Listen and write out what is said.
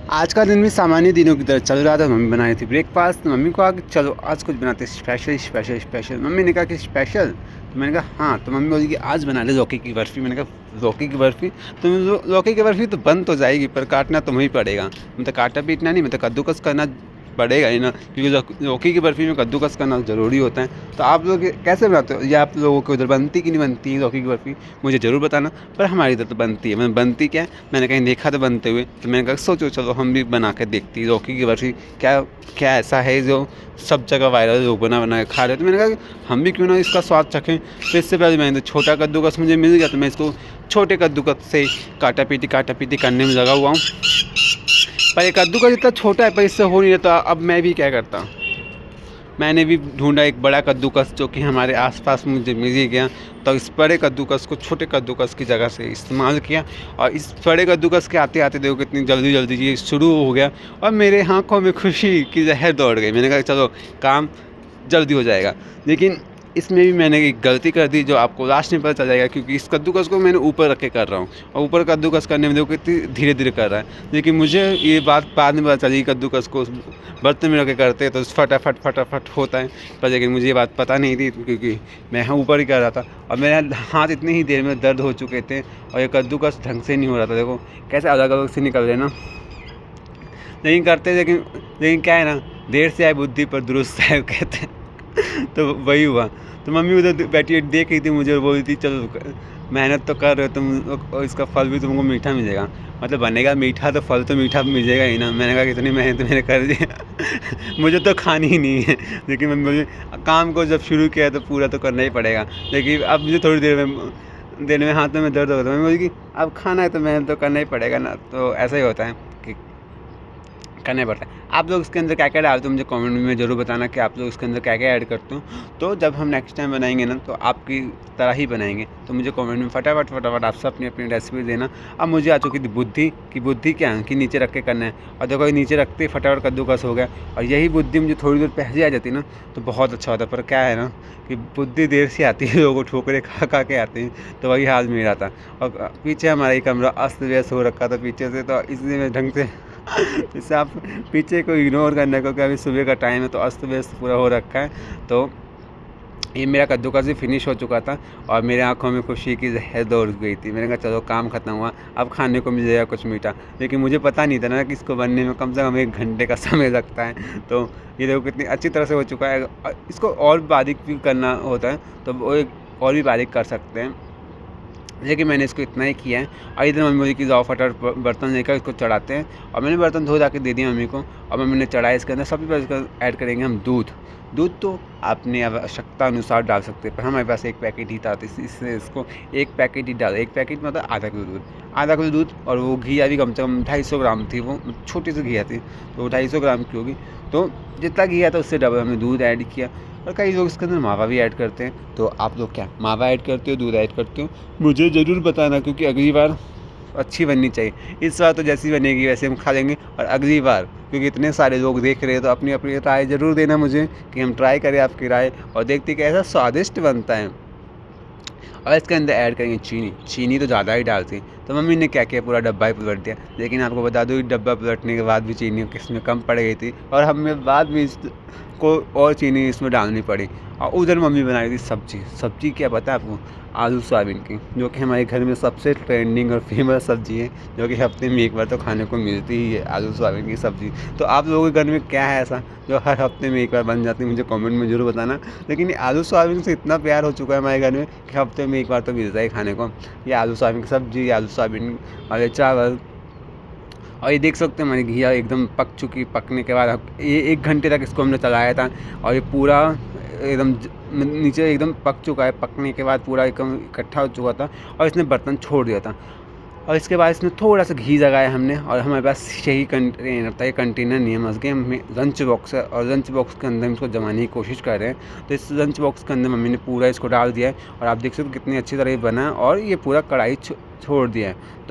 आज का दिन भी सामान्य दिनों की तरह चल रहा था। मम्मी बनाई थी ब्रेकफास्ट। तो मम्मी को कहा कि चलो आज कुछ बनाते हैं स्पेशल स्पेशल स्पेशल। मम्मी ने कहा कि स्पेशल। तो मैंने कहा हाँ। तो मम्मी बोली कि आज बना ले लौकी की बर्फ़ी। मैंने कहा लौकी की बर्फ़ी? तो लौकी की बर्फ़ी तो बन तो जाएगी पर काटना तुम्हें ही पड़ेगा। मतलब काटा पीटना नहीं, मतलब कद्दूकस करना पड़ेगा ही ना, क्योंकि लौकी की बर्फ़ी में कद्दूकस करना ज़रूरी होता है। तो आप लोग कैसे बनाते हो, या आप लोगों को उधर बनती कि नहीं बनती है लौकी की बर्फ़ी, मुझे ज़रूर बताना। पर हमारी इधर तो बनती है। मैंने बनती क्या है, मैंने कहीं देखा था बनते हुए, तो मैंने कहा सोचो चलो हम भी बना के देखती है लौकी की बर्फ़ी। क्या क्या ऐसा है जो सब जगह वायरल, लोग बना बना के खा रहे हैं। तो मैंने कहा कि हम भी क्यों ना इसका स्वाद चखें। तो इससे पहले मैंने तो छोटा कद्दूकस मुझे मिल गया, तो मैं इसको छोटे कद्दूकस से काटा पीटी करने में लगा हुआ हूँ। पर ये कद्दूकस इतना छोटा है, पर इससे हो नहीं रहता। अब मैं भी क्या करता, मैंने भी ढूंढा एक बड़ा कद्दूकस जो कि हमारे आसपास मुझे मिल ही गया। तो इस बड़े कद्दूकस को छोटे कद्दूकस की जगह से इस्तेमाल किया, और इस बड़े कद्दूकस के आते आते देखो कितनी जल्दी जल्दी ये शुरू हो गया, और मेरे आँखों में खुशी की लहर दौड़ गई। मैंने कहा चलो काम जल्दी हो जाएगा। लेकिन इसमें भी मैंने एक गलती कर दी जो आपको लास्ट में पता चल जाएगा, क्योंकि इस कद्दूकस को मैंने ऊपर रख के कर रहा हूँ, और ऊपर कद्दूकस करने में देखो कितनी धीरे धीरे कर रहा है। लेकिन मुझे ये बात बाद में पता चली, कद्दूकस को बर्तन में रख के करते तो फटाफट फटाफट होता है। पर लेकिन मुझे ये बात पता नहीं थी, क्योंकि मैं यहाँ ऊपर ही कर रहा था, और मेरे हाथ इतनी ही देर में दर्द हो चुके थे, और ये कद्दूकस ढंग से नहीं हो रहा था। देखो कैसे अलग अलग से निकल रहे ना। लेकिन करते, लेकिन क्या है ना, देर से आए बुद्धि पर दुरुस्त है कहते हैं। तो वही हुआ। तो मम्मी उधर बैठी देख रही थी मुझे, और बोली थी चलो मेहनत तो कर रहे हो तुम, और इसका फल भी तुमको मीठा मिलेगा। मतलब बनेगा मीठा तो फल तो मीठा मिलेगा ही ना। मैंने कहा कि इतनी मेहनत मैंने कर दी मुझे तो खानी ही नहीं है। लेकिन मम्मी बोली काम को जब शुरू किया तो पूरा तो करना ही पड़ेगा। लेकिन अब मुझे थोड़ी देर में हाथों में दर्द होता है। मम्मी बोली कि अब खाना है तो मेहनत तो करना ही पड़ेगा ना। तो ऐसा ही होता है कि करना पड़ता है। आप लोग इसके अंदर क्या क्या डालते हो, मुझे कमेंट में ज़रूर बताना कि आप लोग इसके अंदर क्या क्या ऐड करते हो। तो जब हम नेक्स्ट टाइम बनाएंगे ना, तो आपकी तरह ही बनाएंगे। तो मुझे कमेंट में फटाफट फटाफट आप सब अपनी अपनी रेसिपी देना। अब मुझे आ चुकी थी बुद्धि क्या है कि नीचे रख के करना है, और देखो ये नीचे रखते ही फटाफट कद्दूकस हो गया। और यही बुद्धि मुझे थोड़ी देर पहले आ जाती ना, तो बहुत अच्छा होता। पर क्या है ना कि बुद्धि देर से आती है, लोगों ठोकरे खा खा के आते हैं। तो वही हाल मेरा था। और पीछे हमारा ही कमरा अस्त व्यस्त हो रखा था पीछे से, तो इसलिए मैं ढंग से जैसे आप पीछे को इग्नोर करने को, कि अभी सुबह का टाइम है तो अस्त व्यस्त पूरा हो रखा है। तो ये मेरा कद्दूकस भी फिनिश हो चुका था, और मेरे आंखों में खुशी की लहर दौड़ गई थी। मैंने कहा चलो काम खत्म हुआ, अब खाने को मिल जाएगा कुछ मीठा। लेकिन मुझे पता नहीं था ना कि इसको बनने में कम से कम 1 घंटे का समय लगता है। तो ये देखो कितनी अच्छी तरह से हो चुका है। इसको और बारीक भी करना होता है तो वो एक और भी बारीक कर सकते हैं, लेकिन मैंने इसको इतना ही किया है। और इधर मम्मी बोली कि जाओ फटाफट बर्तन लेकर इसको चढ़ाते हैं, और मैंने बर्तन धो जा के दे दिया मम्मी को। और मम्मी ने चढ़ाया। इसके अंदर सबसे पहले इसका ऐड करेंगे हम दूध तो अपनी आवश्यकता अनुसार डाल सकते हैं, पर हमारे पास 1 पैकेट ही था, तो इससे इसको 1 पैकेट ही डाल। 1 पैकेट मतलब आधा किलो दूध। और वो घी अभी कम से कम 250 ग्राम थी, वो छोटी सी घी थी, तो 250 ग्राम की होगी। तो जितना घी था उससे डबल हमने दूध ऐड किया। और कई लोग इसके अंदर मावा भी ऐड करते हैं। तो आप लोग क्या मावा ऐड करते हो, दूध ऐड करते हो, मुझे ज़रूर बताना, क्योंकि अगली बार अच्छी बननी चाहिए। इस बार तो जैसी बनेगी वैसे हम खा लेंगे, और अगली बार क्योंकि इतने सारे लोग देख रहे हैं तो अपनी अपनी राय ज़रूर देना मुझे, कि हम ट्राई करें आपकी राय, और देखते कि ऐसा स्वादिष्ट बनता है। और इसके अंदर ऐड करेंगे चीनी तो ज़्यादा ही डालती हैं। तो मम्मी ने क्या किया, पूरा डब्बा ही पलट दिया। लेकिन आपको बता दूँ डब्बा पलटने के बाद भी चीनी किसमें कम पड़ गई थी, और हमें बाद में इसको और चीनी इसमें डालनी पड़ी। और उधर मम्मी बना रही थी सब्जी क्या पता है आपको, आलू सोयाबीन की, जो कि हमारे घर में सबसे ट्रेंडिंग और फेमस सब्ज़ी है, जो कि हफ्ते में 1 बार तो खाने को मिलती ही है, आलू सोयाबीन की सब्ज़ी। तो आप लोगों के घर में क्या है ऐसा जो हर हफ्ते में 1 बार बन जाती है, मुझे कमेंट में ज़रूर बताना। लेकिन ये आलू सोयाबीन से इतना प्यार हो चुका है हमारे घर में कि हफ्ते में 1 बार तो मिलता है खाने को। ये आलू सोयाबीन की सब्ज़ी, आलू सोयाबीन और ये चावल। और ये देख सकते हैं हमारी घिया एकदम पक चुकी। पकने के बाद ये 1 घंटे तक इसको हमने चलाया था, और ये पूरा एकदम नीचे एकदम पक चुका है। पकने के बाद पूरा एकदम इकट्ठा हो चुका था, और इसने बर्तन छोड़ दिया था। और इसके बाद इसमें थोड़ा सा घी लगाया हमने, और हमारे पास यही कंटेनर था। ये कंटेनर नहीं है, मस के हमें लंच बॉक्स है, और लंच बॉक्स के अंदर हम इसको जमाने की कोशिश कर रहे हैं। तो इस लंच बॉक्स के अंदर मम्मी ने पूरा इसको डाल दिया है, और आप देख सकते हो कितनी अच्छी तरह ये बना है, और ये पूरा कढ़ाई छोड़ दिया है। तो